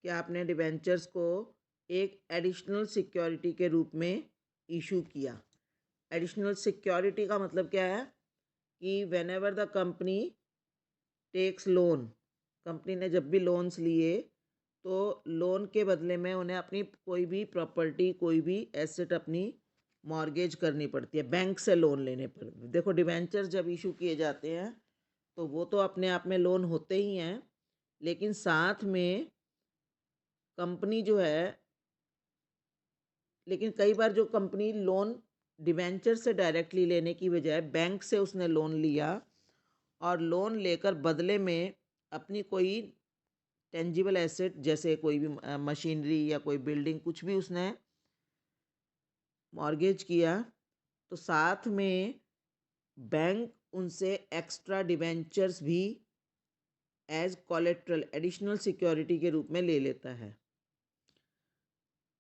कि आपने डिबेंचर्स को एक एडिशनल सिक्योरिटी के रूप में इशू किया। एडिशनल सिक्योरिटी का मतलब क्या है कि whenever the company takes loan, company ने जब भी लोन्स लिए तो लोन के बदले में उन्हें अपनी कोई भी प्रॉपर्टी, कोई भी एसेट अपनी मॉर्गेज करनी पड़ती है बैंक से लोन लेने पर। देखो, डिबेंचर्स जब इशू किए जाते हैं तो वो तो अपने आप में लोन होते ही हैं, लेकिन साथ में कंपनी जो है, लेकिन कई बार जो कंपनी लोन डिबेंचर से डायरेक्टली लेने की बजाय बैंक से उसने लोन लिया और लोन लेकर बदले में अपनी कोई टेंजिबल एसेट जैसे कोई भी मशीनरी या कोई बिल्डिंग कुछ भी उसने मॉर्गेज किया, तो साथ में बैंक उनसे एक्स्ट्रा डिबेंचर्स भी एज कोलेट्रल, एडिशनल सिक्योरिटी के रूप में ले लेता है।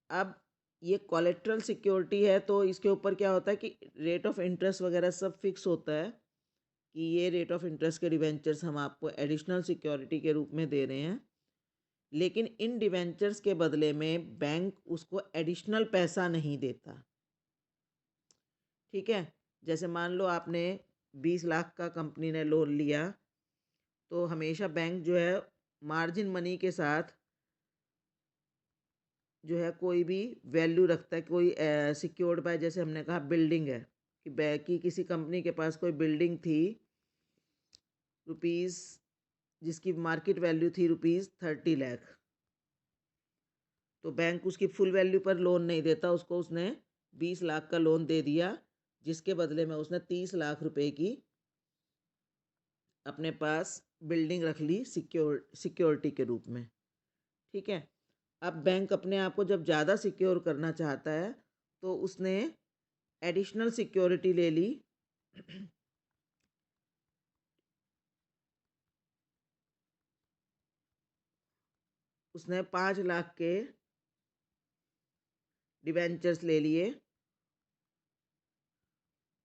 अब ये कोलेट्रल सिक्योरिटी है तो इसके ऊपर क्या होता है कि रेट ऑफ इंटरेस्ट वगैरह सब फिक्स होता है कि ये रेट ऑफ इंटरेस्ट के डिबेंचर्स हम आपको एडिशनल सिक्योरिटी के रूप में दे रहे हैं, लेकिन इन डिबेंचर्स के बदले में बैंक उसको एडिशनल पैसा नहीं देता। ठीक है, जैसे मान लो आपने 20 लाख का कंपनी ने लोन लिया, तो हमेशा बैंक जो है मार्जिन मनी के साथ जो है कोई भी वैल्यू रखता है, कोई सिक्योर्ड बाय, जैसे हमने कहा बिल्डिंग है कि बैंक की किसी कंपनी के पास कोई बिल्डिंग थी रुपीज़, जिसकी मार्केट वैल्यू थी ₹30 लाख, तो बैंक उसकी फुल वैल्यू पर लोन नहीं देता, उसको उसने 20 लाख का लोन दे दिया, जिसके बदले में उसने 30 लाख रुपए की अपने पास बिल्डिंग रख ली सिक्योरिटी के रूप में। ठीक है, अब बैंक अपने आप को जब ज़्यादा सिक्योर करना चाहता है तो उसने एडिशनल सिक्योरिटी ले ली उसने 5 लाख के डिवेंचर्स ले लिए,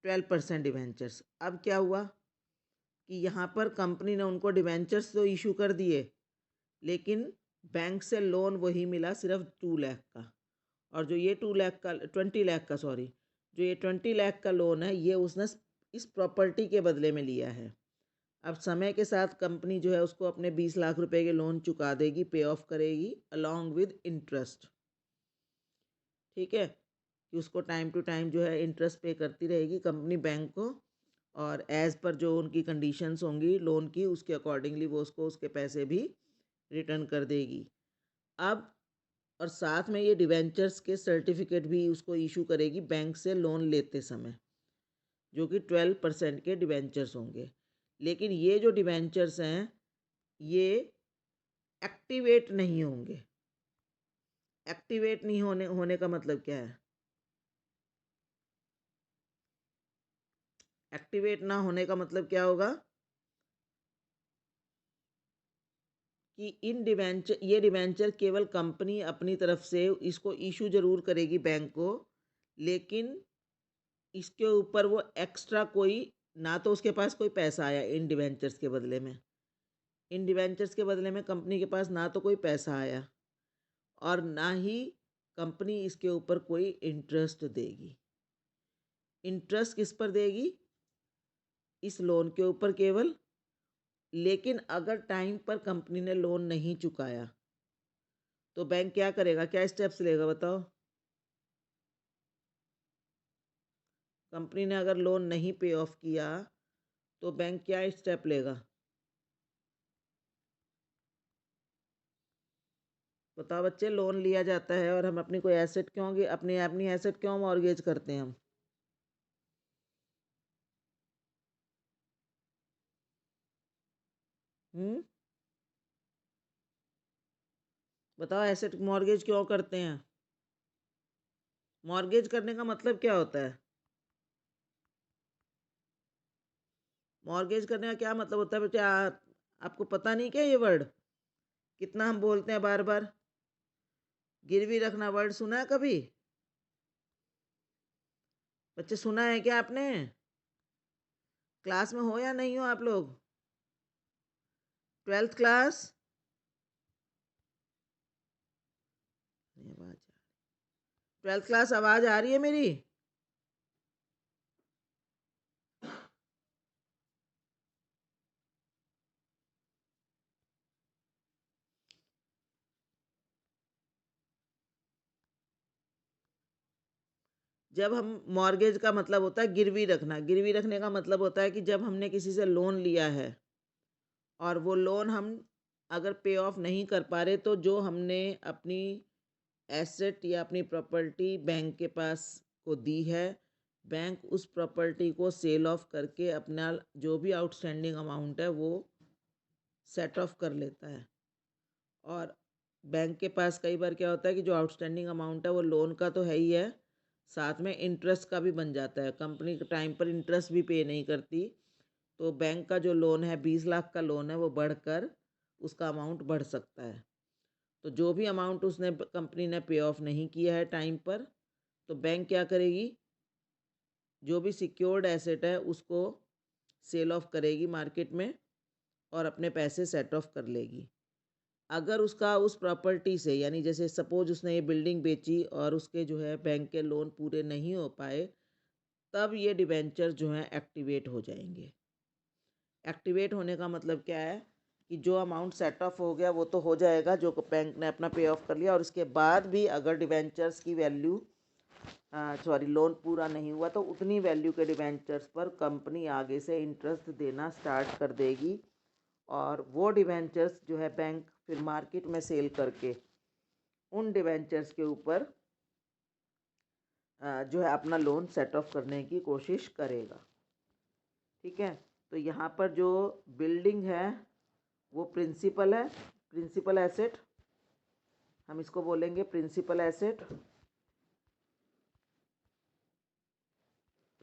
12% डिवेंचर्स। अब क्या हुआ कि यहाँ पर कंपनी ने उनको डिवेंचर्स तो इशू कर दिए, लेकिन बैंक से लोन वही मिला सिर्फ 2 लाख का, और जो ये 2 लाख का 20 लाख का सॉरी, जो ये 20 लाख का लोन है ये उसने इस प्रॉपर्टी के बदले में लिया है। अब समय के साथ कंपनी जो है उसको अपने 20 लाख रुपए के लोन चुका देगी, पे ऑफ करेगी अलॉन्ग विद इंटरेस्ट। ठीक है, कि उसको टाइम टू टाइम जो है इंटरेस्ट पे करती रहेगी कंपनी बैंक को, और एज़ पर जो उनकी कंडीशंस होंगी लोन की उसके अकॉर्डिंगली वो उसको उसके पैसे भी रिटर्न कर देगी। अब और साथ में ये डिवेंचर्स के सर्टिफिकेट भी उसको इशू करेगी बैंक से लोन लेते समय, जो कि 12% के डिवेंचर्स होंगे। लेकिन ये जो डिवेंचर्स हैं ये एक्टिवेट नहीं होंगे। एक्टिवेट नहीं होने होने का मतलब क्या है? एक्टिवेट ना होने का मतलब क्या होगा कि ये डिवेंचर केवल कंपनी अपनी तरफ से इसको इशू जरूर करेगी बैंक को, लेकिन इसके ऊपर वो एक्स्ट्रा कोई, ना तो उसके पास कोई पैसा आया इन डिवेंचर्स के बदले में, इन डिवेंचर्स के बदले में कंपनी के पास ना तो कोई पैसा आया और ना ही कंपनी इसके ऊपर कोई इंटरेस्ट देगी। इंटरेस्ट किस पर देगी? इस लोन के ऊपर केवल। लेकिन अगर टाइम पर कंपनी ने लोन नहीं चुकाया तो बैंक क्या करेगा, क्या स्टेप्स लेगा बताओ? कंपनी ने अगर लोन नहीं पे ऑफ किया तो बैंक क्या स्टेप लेगा? बताओ बच्चे, लोन लिया जाता है और हम अपनी कोई एसेट क्यों, अपनी अपनी एसेट क्यों मॉर्गेज करते हैं हम? हम्म, बताओ, एसेट मॉर्गेज क्यों करते हैं? मॉर्गेज करने का मतलब क्या होता है? मॉर्गेज करने का क्या मतलब होता है बेटे? आपको पता नहीं क्या ये वर्ड? कितना हम बोलते हैं बार बार। गिरवी रखना वर्ड सुना है कभी? बच्चे, सुना है क्या आपने? क्लास में हो या नहीं हो आप लोग? 12th class? आवाज 12th क्लास आवाज आ रही है मेरी? जब हम मॉर्गेज का मतलब होता है गिरवी रखना, गिरवी रखने का मतलब होता है कि जब हमने किसी से लोन लिया है और वो लोन हम अगर पे ऑफ नहीं कर पा रहे, तो जो हमने अपनी एसेट या अपनी प्रॉपर्टी बैंक के पास को दी है, बैंक उस प्रॉपर्टी को सेल ऑफ करके अपना जो भी आउटस्टैंडिंग अमाउंट है वो सेट ऑफ कर लेता है। और बैंक के पास कई बार क्या होता है कि जो आउटस्टैंडिंग अमाउंट है वो लोन का तो है ही है, साथ में इंटरेस्ट का भी बन जाता है। कंपनी टाइम पर इंटरेस्ट भी पे नहीं करती, तो बैंक का जो लोन है 20 लाख का लोन है वो बढ़कर उसका अमाउंट बढ़ सकता है। तो जो भी अमाउंट उसने कंपनी ने पे ऑफ नहीं किया है टाइम पर, तो बैंक क्या करेगी, जो भी सिक्योर्ड एसेट है उसको सेल ऑफ करेगी मार्केट में और अपने पैसे सेट ऑफ कर लेगी। अगर उसका उस प्रॉपर्टी से, यानी जैसे सपोज उसने ये बिल्डिंग बेची और उसके जो है बैंक के लोन पूरे नहीं हो पाए, तब ये डिबेंचर जो हैं एक्टिवेट हो जाएंगे। एक्टिवेट होने का मतलब क्या है कि जो अमाउंट सेट ऑफ हो गया वो तो हो जाएगा, जो बैंक ने अपना पे ऑफ कर लिया, और उसके बाद भी अगर डिबेंचर्स की वैल्यू लोन पूरा नहीं हुआ तो उतनी वैल्यू के डिबेंचर्स पर कंपनी आगे से इंटरेस्ट देना स्टार्ट कर देगी, और वो डिबेंचर्स जो है बैंक फिर मार्केट में सेल करके उन डिबेंचर्स के ऊपर जो है अपना लोन सेट ऑफ करने की कोशिश करेगा। ठीक है, तो यहाँ पर जो बिल्डिंग है वो प्रिंसिपल है, प्रिंसिपल एसेट, हम इसको बोलेंगे principal asset,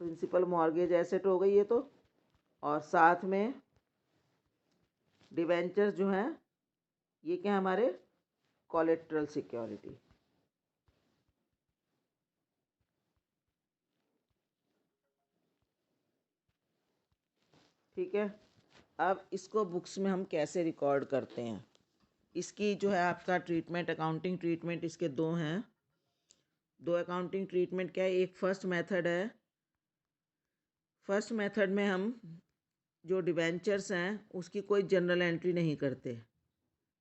principal mortgage asset हो गई ये तो। और साथ में डिबेंचर्स जो हैं ये क्या हमारे कोलेट्रल सिक्योरिटी। ठीक है, अब इसको बुक्स में हम कैसे रिकॉर्ड करते हैं, इसकी जो है आपका ट्रीटमेंट, अकाउंटिंग ट्रीटमेंट इसके दो हैं। दो अकाउंटिंग ट्रीटमेंट क्या है, एक फर्स्ट मेथड है। फर्स्ट मेथड में हम जो डिबेंचर्स हैं उसकी कोई जनरल एंट्री नहीं करते।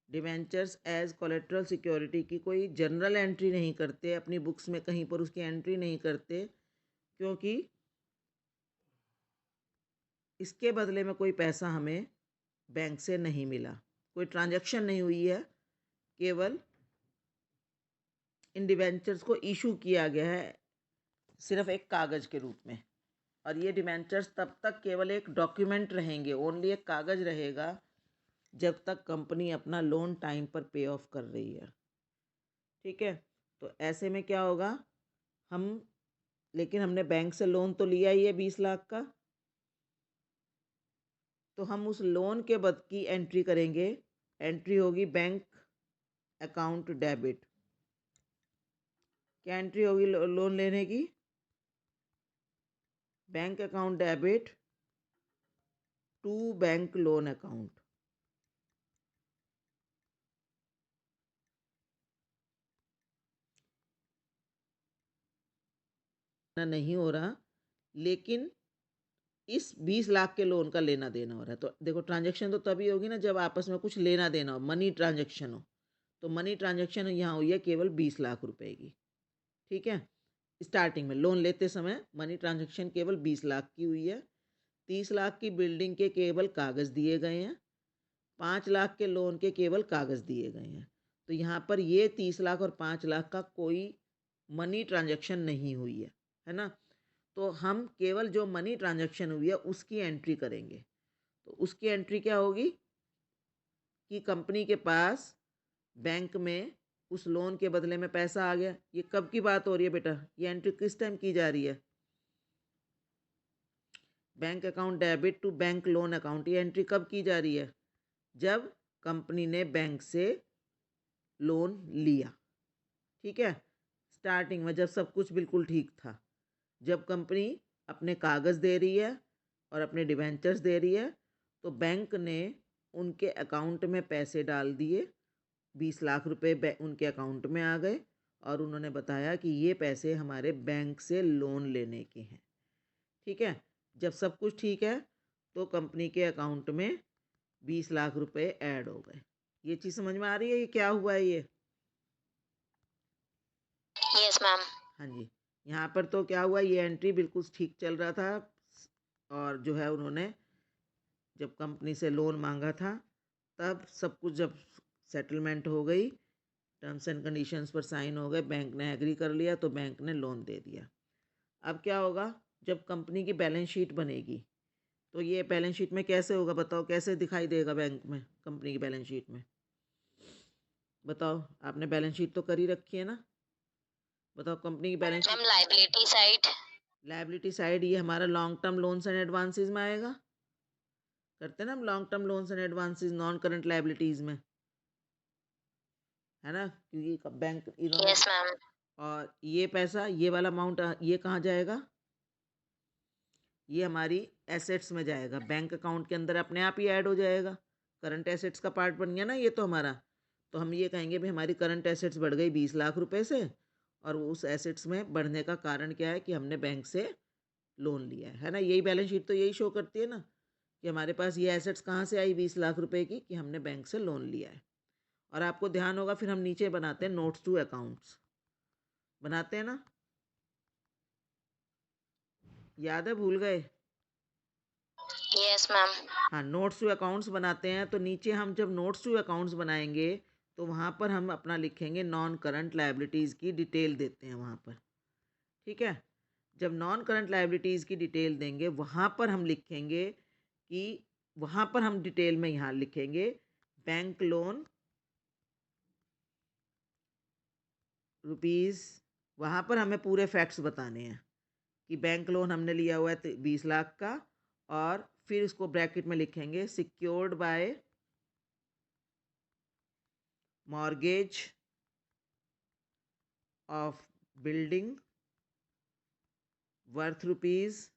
डिबेंचर्स एज कोलेट्रल सिक्योरिटी की कोई जनरल एंट्री नहीं करते, अपनी बुक्स में कहीं पर उसकी एंट्री नहीं करते, क्योंकि इसके बदले में कोई पैसा हमें बैंक से नहीं मिला, कोई ट्रांजैक्शन नहीं हुई है, केवल इन डिबेंचर्स को इशू किया गया है सिर्फ एक कागज़ के रूप में। और ये डिबेंचर्स तब तक केवल एक डॉक्यूमेंट रहेंगे, ओनली एक कागज़ रहेगा, जब तक कंपनी अपना लोन टाइम पर पे ऑफ कर रही है। ठीक है, तो ऐसे में क्या होगा, हम लेकिन हमने बैंक से लोन तो लिया ही है 20 लाख का, तो हम उस लोन के बद की एंट्री करेंगे। एंट्री होगी बैंक अकाउंट डेबिट। क्या एंट्री होगी लोन लेने की, bank account debit to bank loan account. ना नहीं हो रहा, लेकिन इस 20 लाख के लोन का लेना देना हो रहा है। तो देखो, ट्रांजैक्शन तो तभी होगी ना जब आपस में कुछ लेना देना हो, मनी ट्रांजैक्शन हो। तो मनी ट्रांजैक्शन यहाँ हुई है केवल 20 लाख रुपए की। ठीक है, स्टार्टिंग में लोन लेते समय मनी ट्रांजैक्शन केवल 20 लाख की हुई है। 30 लाख की बिल्डिंग के केवल कागज़ दिए गए हैं, 5 लाख के लोन के केवल कागज़ दिए गए हैं। तो यहाँ पर ये 30 लाख और 5 लाख का कोई मनी ट्रांजैक्शन नहीं हुई है ना। तो हम केवल जो मनी ट्रांजैक्शन हुई है उसकी एंट्री करेंगे। तो उसकी एंट्री क्या होगी कि कंपनी के पास बैंक में उस लोन के बदले में पैसा आ गया। ये कब की बात हो रही है बेटा, ये एंट्री किस टाइम की जा रही है, bank account debit to bank loan account, ये एंट्री कब की जा रही है, जब कंपनी ने बैंक से लोन लिया। ठीक है, स्टार्टिंग में जब सब कुछ बिल्कुल ठीक था, जब कंपनी अपने कागज़ दे रही है और अपने डिबेंचर्स दे रही है, तो बैंक ने उनके अकाउंट में पैसे डाल दिए, 20 लाख रुपए उनके अकाउंट में आ गए, और उन्होंने बताया कि ये पैसे हमारे बैंक से लोन लेने के हैं। ठीक है, जब सब कुछ ठीक है तो कंपनी के अकाउंट में 20 लाख रुपए ऐड हो गए। ये चीज़ समझ में आ रही है ये क्या हुआ है ये? Yes ma'am. हाँ जी, यहाँ पर तो क्या हुआ, ये एंट्री बिल्कुल ठीक चल रहा था और जो है उन्होंने जब कंपनी से लोन मांगा था तब सब कुछ जब सेटलमेंट हो गई, टर्म्स एंड कंडीशंस पर साइन हो गए, बैंक ने एग्री कर लिया तो बैंक ने लोन दे दिया। अब क्या होगा, जब कंपनी की बैलेंस शीट बनेगी तो ये बैलेंस शीट में कैसे होगा, बताओ कैसे दिखाई देगा बैंक में कंपनी की बैलेंस शीट में? बताओ, आपने बैलेंस शीट तो कर ही रखी है ना? बताओ कंपनी की balance sheet. Ma'am liability side. Liability side ये हमारा long term loans and advances में आएगा। करते हैं ना हम long term loans and advances non current liabilities में, है ना, क्योंकि बैंक इन्होंने। Yes ma'am. और ये पैसा, ये वाला अमाउंट ये कहाँ जाएगा? ये हमारी एसेट्स में जाएगा, बैंक अकाउंट के अंदर अपने आप ही ऐड हो जाएगा, करंट एसेट्स का पार्ट बन गया ना ये तो हमारा। तो हम ये कहेंगे भी हमारी करंट एसेट्स बढ़ गई 20 लाख रुपए से, और उस एसेट्स में बढ़ने का कारण क्या है कि हमने बैंक से लोन लिया है ना। यही बैलेंस शीट तो यही शो करती है ना कि हमारे पास ये एसेट्स कहाँ से आई 20 लाख रुपए की, कि हमने बैंक से लोन लिया है। और आपको ध्यान होगा फिर हम नीचे बनाते हैं नोट्स टू अकाउंट्स, बनाते हैं ना, याद है, भूल गए? Yes ma'am. हाँ, नोट्स टू अकाउंट्स बनाते हैं तो नीचे हम जब नोट्स टू अकाउंट्स बनाएंगे तो वहाँ पर हम अपना लिखेंगे नॉन करंट लायबिलिटीज़ की डिटेल देते हैं वहाँ पर। ठीक है, जब नॉन करंट लायबिलिटीज़ की डिटेल देंगे वहाँ पर हम लिखेंगे कि वहाँ पर हम डिटेल में यहाँ लिखेंगे बैंक लोन रुपीज़, वहाँ पर हमें पूरे फैक्ट्स बताने हैं कि बैंक लोन हमने लिया हुआ है 20 लाख का, और फिर उसको ब्रैकेट में लिखेंगे secured by mortgage of building worth rupees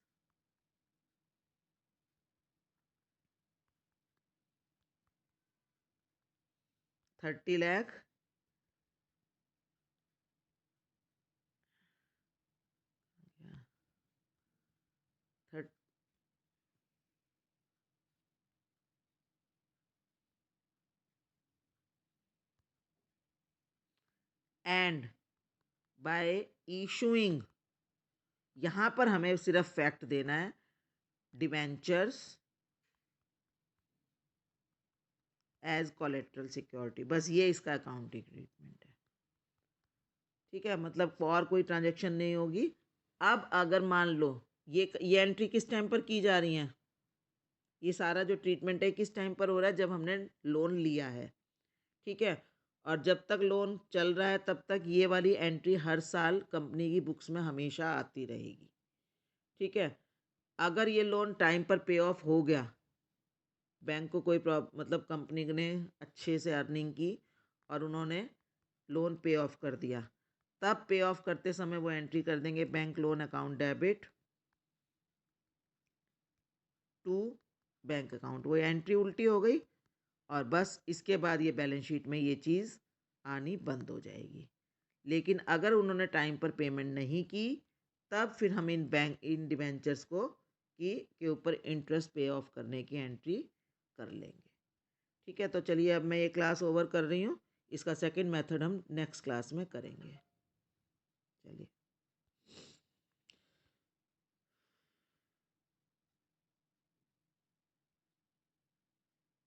30 lakh and bye issuing, यहाँ पर हमें सिर्फ फैक्ट देना है, डिवेंचर्स एज कोलेट्रल सिक्योरिटी, बस ये इसका अकाउंटिंग ट्रीटमेंट है। ठीक है, मतलब और कोई ट्रांजेक्शन नहीं होगी। अब अगर मान लो ये एंट्री किस टाइम पर की जा रही है, ये सारा जो ट्रीटमेंट है किस टाइम पर हो रहा है, जब हमने लोन लिया है। ठीक है, और जब तक लोन चल रहा है तब तक ये वाली एंट्री हर साल कंपनी की बुक्स में हमेशा आती रहेगी। ठीक है, अगर ये लोन टाइम पर पे ऑफ हो गया, बैंक को कोई मतलब कंपनी ने अच्छे से अर्निंग की और उन्होंने लोन पे ऑफ कर दिया, तब पे ऑफ करते समय वो एंट्री कर देंगे bank loan account debit to bank account, वो एंट्री उल्टी हो गई, और बस इसके बाद ये बैलेंस शीट में ये चीज़ आनी बंद हो जाएगी। लेकिन अगर उन्होंने टाइम पर पेमेंट नहीं की तब फिर हम इन डिवेंचर्स को के ऊपर इंटरेस्ट पे ऑफ करने की एंट्री कर लेंगे। ठीक है, तो चलिए अब मैं ये क्लास ओवर कर रही हूँ, इसका सेकंड मेथड हम नेक्स्ट क्लास में करेंगे। चलिए।